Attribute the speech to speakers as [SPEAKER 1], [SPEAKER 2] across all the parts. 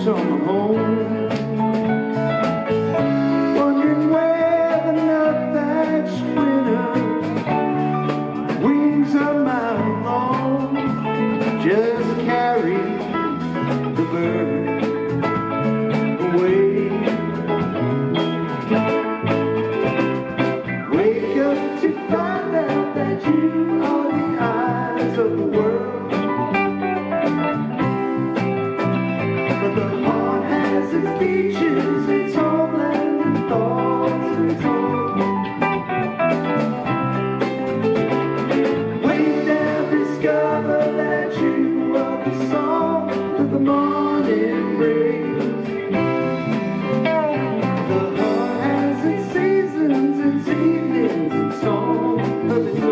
[SPEAKER 1] summer home, wondering where the nut-thatched winter's wings a mile long just carry the bird away. Wake up to find out that you are the eyes of the world, but the heart has its beaches, its homeland, and thoughts of its own. Wake down, discover that you are the song that the morning brings. The heart has its seasons, its evenings, its song of its own.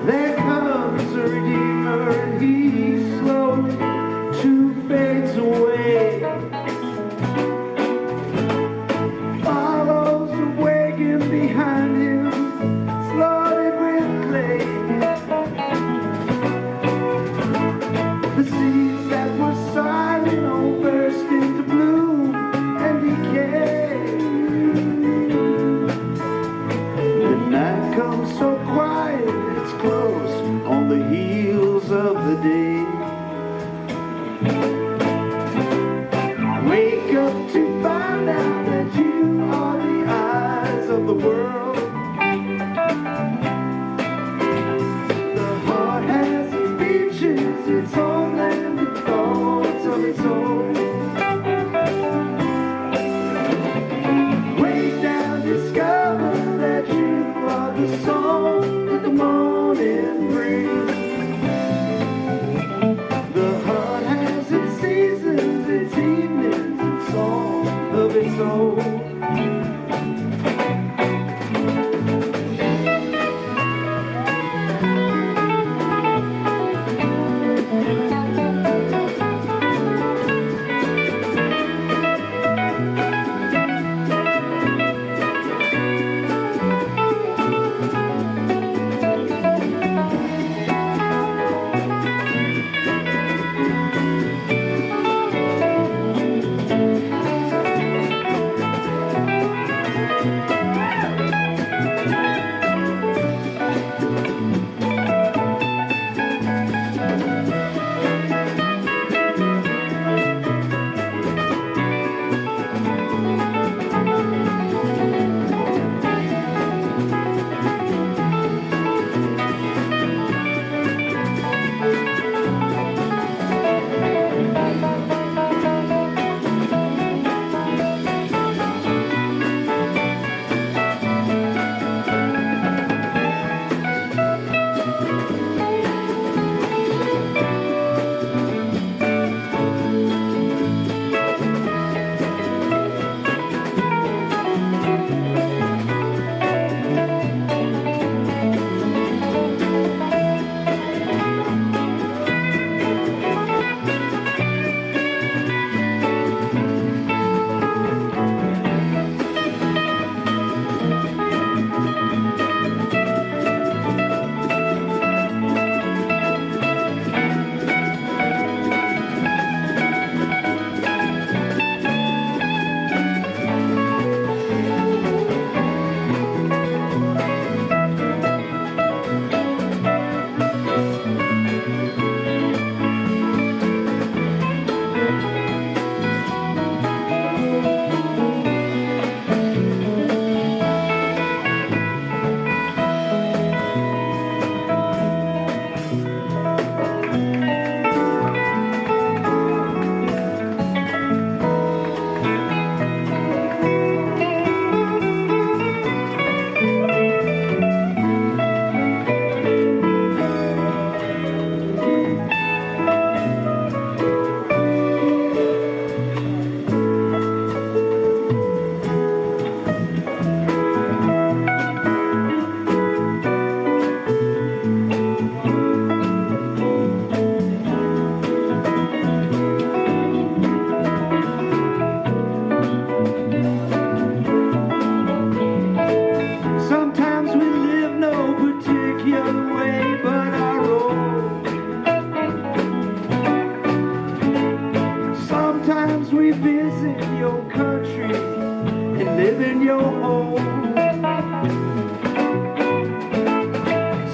[SPEAKER 1] There comes a redeemer and he slowly too fades away. Follows the wagon behind him, flooded with clay. The seeds that were silent all burst into bloom and decay. The night comes so quiet, it's close on the heels of the day. Wake up to find out that you are the eyes of the world. The heart has its beaches, its homeland, and thoughts of its own. Wake down, discover that you are the song that the morning brings. The heart has its seasons, its evenings, its song of its own. in your home.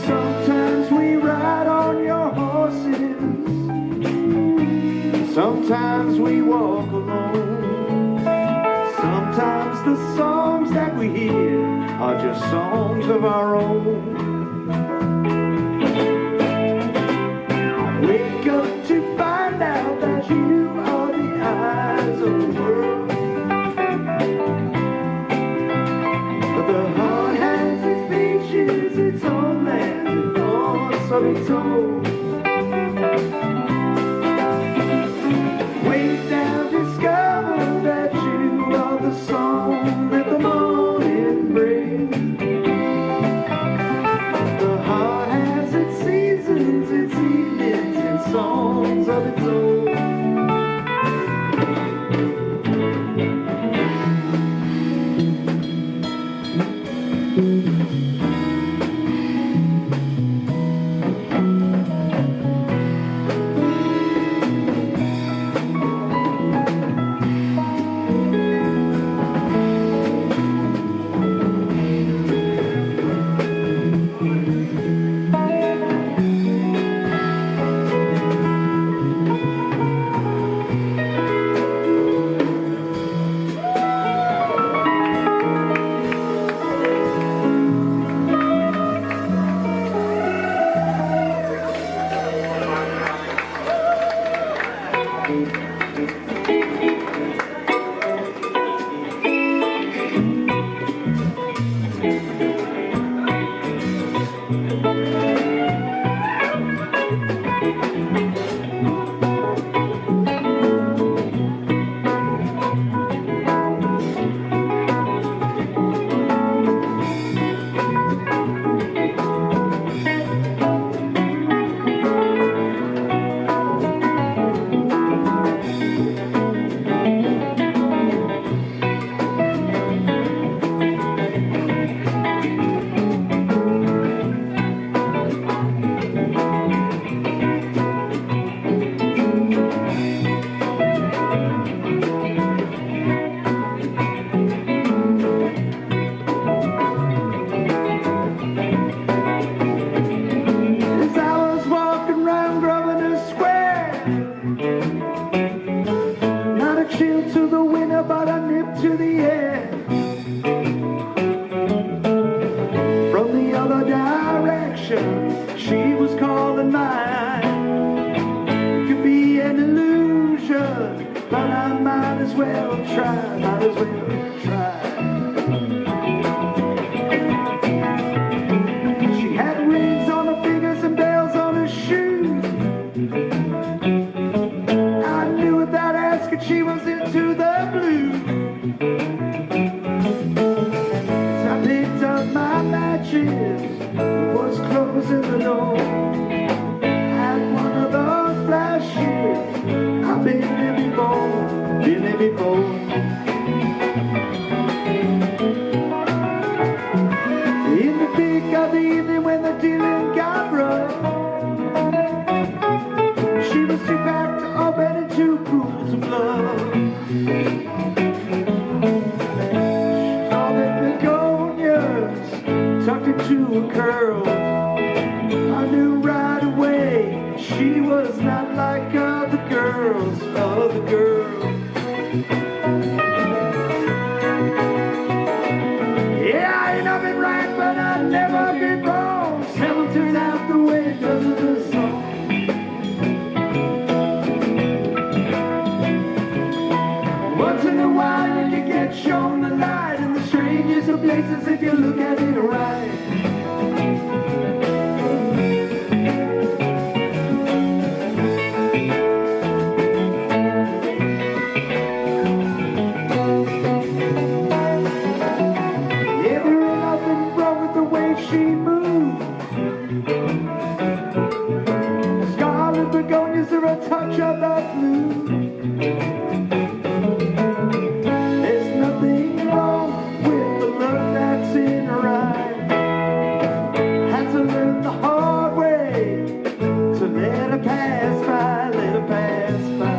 [SPEAKER 1] Sometimes we ride on your horses, sometimes we walk alone. Sometimes the songs that we hear are just songs of our own. Wake up to find out that you are the eyes of the world. But the heart has its beaches, its own land, and thoughts of its own. Wake down, discover that you are the song that the morning brings. The heart has its seasons, its evenings, its songs of its own. She was calling mine. Could be an illusion, but I might as well try, might as well try. She had rings on her fingers and bells on her shoes. I knew without asking she was into the blues. So I picked up my matches, was closing the door. Had one of those flashes. I've been there before, been there before. In the thick of the evening when the dealing got rough, she was too packed to open and too cruel to bluff. She called it Begonias, tucked into her curls. I knew right away she was not like other girls, other girls. Yeah, I ain't been right, but I've never been wrong. Several turns out the way because of the song. Once in a while you can get shown the light in the strangest of places if you look at it right. She moves. Scarlet begonias are a touch of that blue. There's nothing wrong with the look that's in her eye. Had to learn the hard way to let her pass by, let her pass by.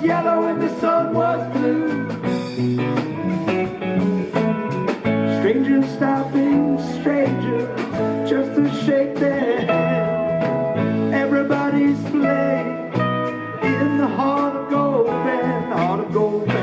[SPEAKER 1] was yellow and the sun was blue. Strangers stopping strangers just to shake their hand. Everybody's playing in the heart of gold band, heart of gold band.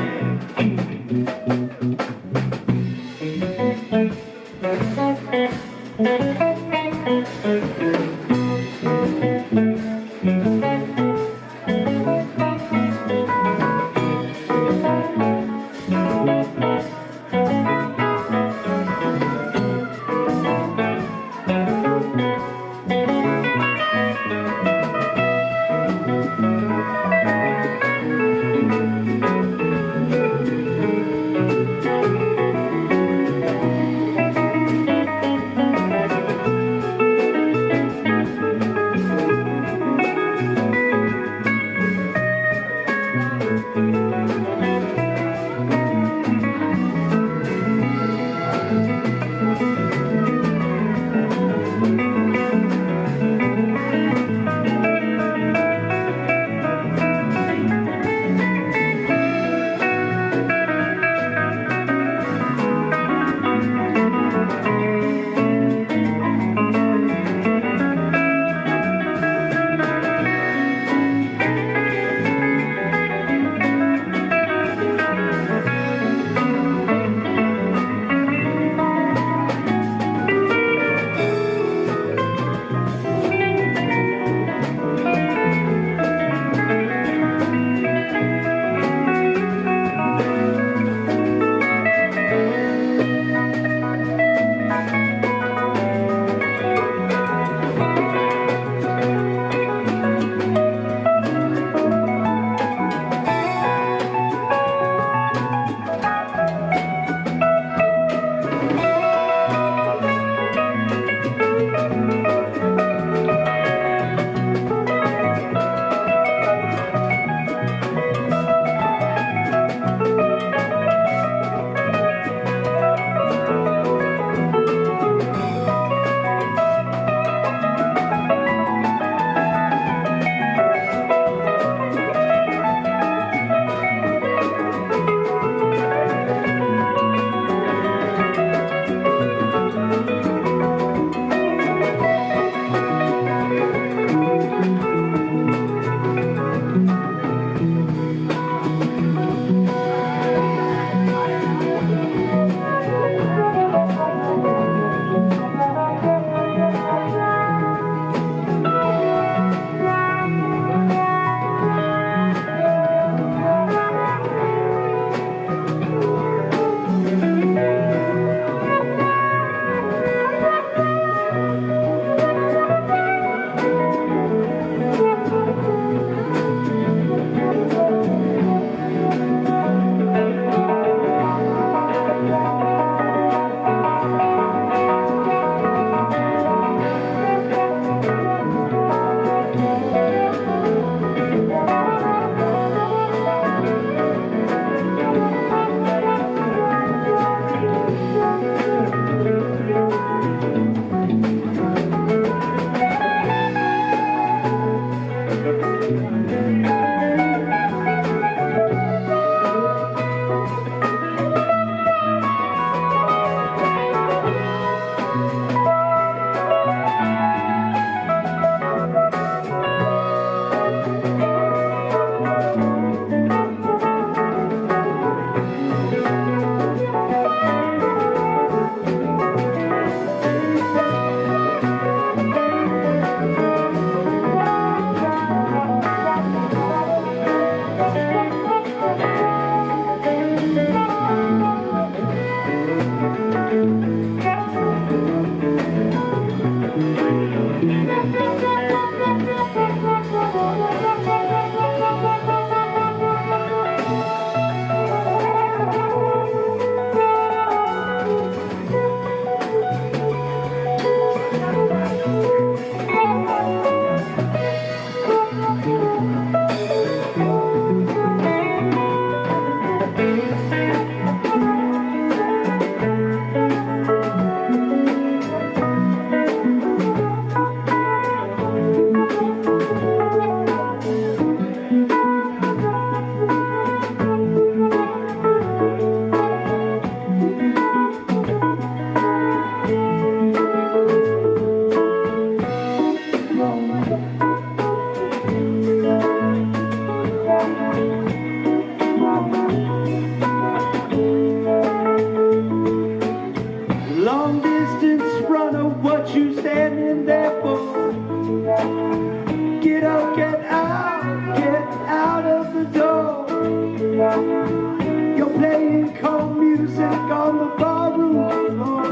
[SPEAKER 1] You're playing cold music on the ballroom floor,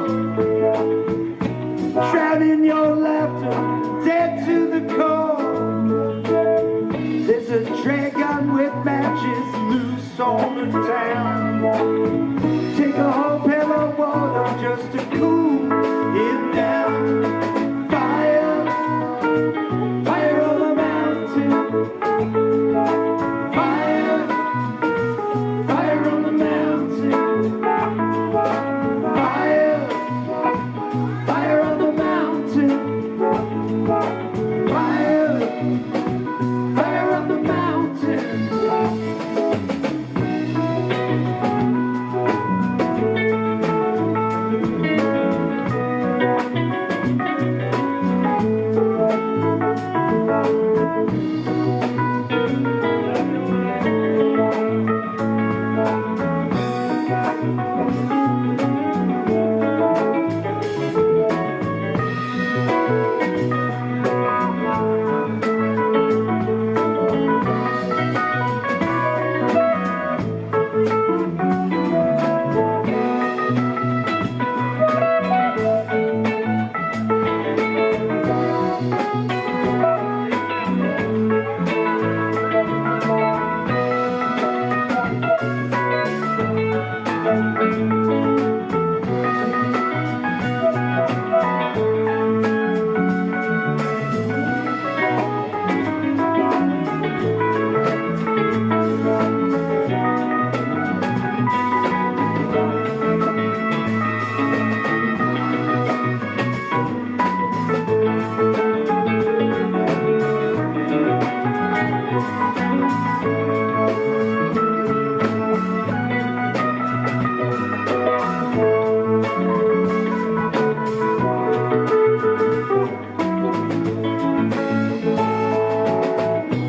[SPEAKER 1] shrouding your laughter, dead to the core. There's a dragon with matches loose on the town. Take a whole pail of water just to cool it down. Fire, fire on the mountain. Fire, fire on the mountain. Fire, fire on the mountain. Fire, fire on the mountain.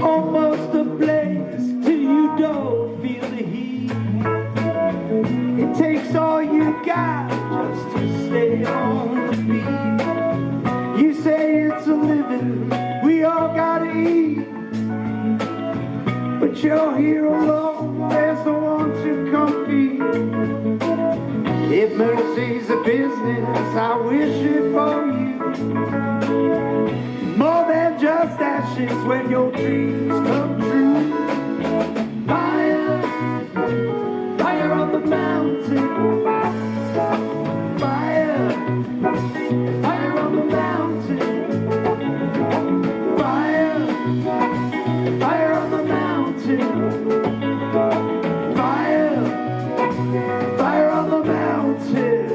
[SPEAKER 1] Almost ablaze till you don't feel the heat. It takes all you got just to stay on the beat. You say it's a living, we all gotta eat. But you're here alone, there's no one to compete. If mercy's a business, I wish it for you. More than just ashes when your dreams come true. Fire, fire on the mountain. Fire, fire on the mountain. Fire, fire on the mountain. Fire, fire on the mountain.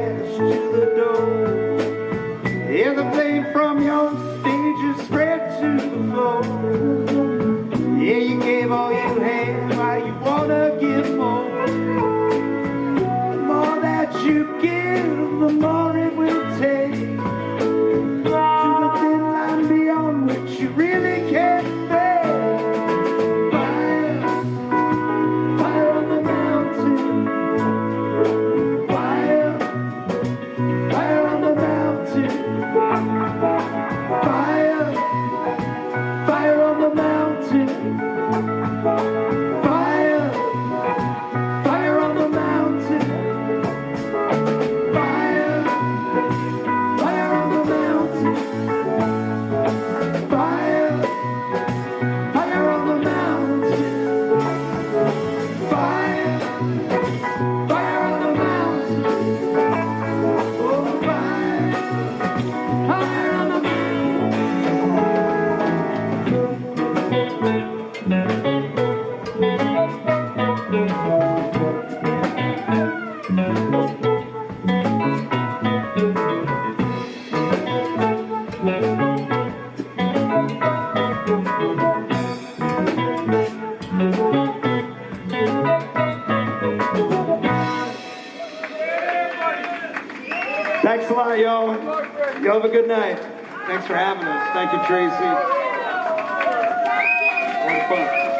[SPEAKER 1] dash to the door. Yeah, the flame from your stage is spread to the floor. Yeah, you gave all you had, why you wanna give more? The more that you give, the more it will take. To the thin line beyond which you really can't fade. Fire, fire on the mountain. Fire, fire on the mountain. Fire, fire on the mountain. Fire, fire on the mountain. Fire, fire on the mountain. Fire, fire on the mountain. Fire, fire on the mountain. Oh, fire, fire on the Thanks a lot, y'all. Y'all have a good night. Thanks for having us. Thank you, Tracy. A lot of fun.